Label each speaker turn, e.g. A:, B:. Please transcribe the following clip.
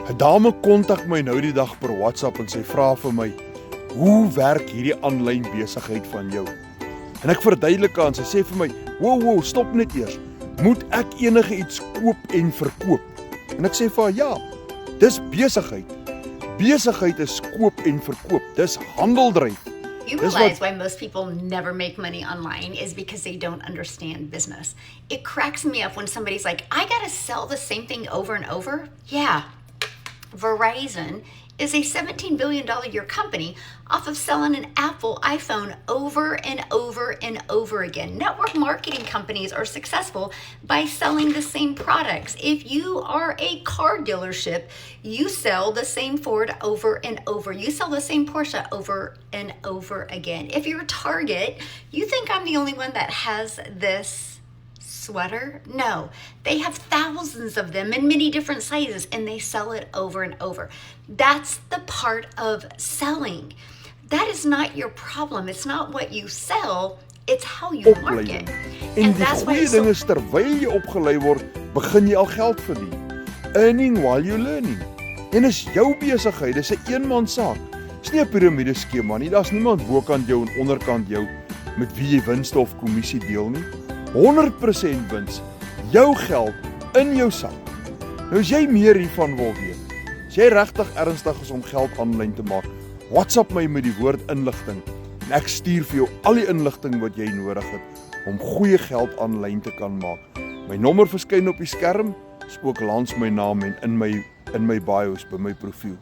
A: 'n dame kontak my nou die dag per WhatsApp en sy vra vir my, "Hoe werk hierdie aanlyn besigheid van jou?" En ek verduidelik aan, sy sê vir my, "Wow, stop net eers. Moet ek enige iets koop en verkoop?" En ek sê vir haar, "Ja, dis besigheid. Besigheid is koop en verkoop. Dis handeldryf."
B: You
A: Dis
B: realize why most people never make money online is because they don't understand business. It cracks me up when somebody's like, I gotta sell the same thing over and over. Yeah, Verizon is a $17 billion a year company off of selling an Apple iPhone over and over and over again. Network marketing companies are successful by selling the same products. If you are a car dealership, you sell the same Ford over and over. You sell the same Porsche over and over again. If you're Target, you think I'm the only one that has this sweater? No, they have thousands of them in many different sizes and they sell it over and over. That's the part of selling. That is not your problem. It's not what you sell, it's how you market.
A: En die goeie ding is, terwyl jy opgelei word, begin jy al geld verdien. Earning while you're learning. En is jou besigheid, dis 'n eenman saak. Dis nie 'n piramide skema nie. Daar's niemand bokant jou en onderkant jou met wie jy winste of kommissie deel nie. 100% wins, jou geld in jou sak. Nou as jy meer hiervan wil weet, as jy regtig ernstig is om geld aanlyn te maak, WhatsApp my met die woord inligting en ek stuur vir jou al die inligting wat jy nodig het om goeie geld aanlyn te kan maak. My nommer verskyn op die skerm, spook langs my naam en in my bios by my profiel.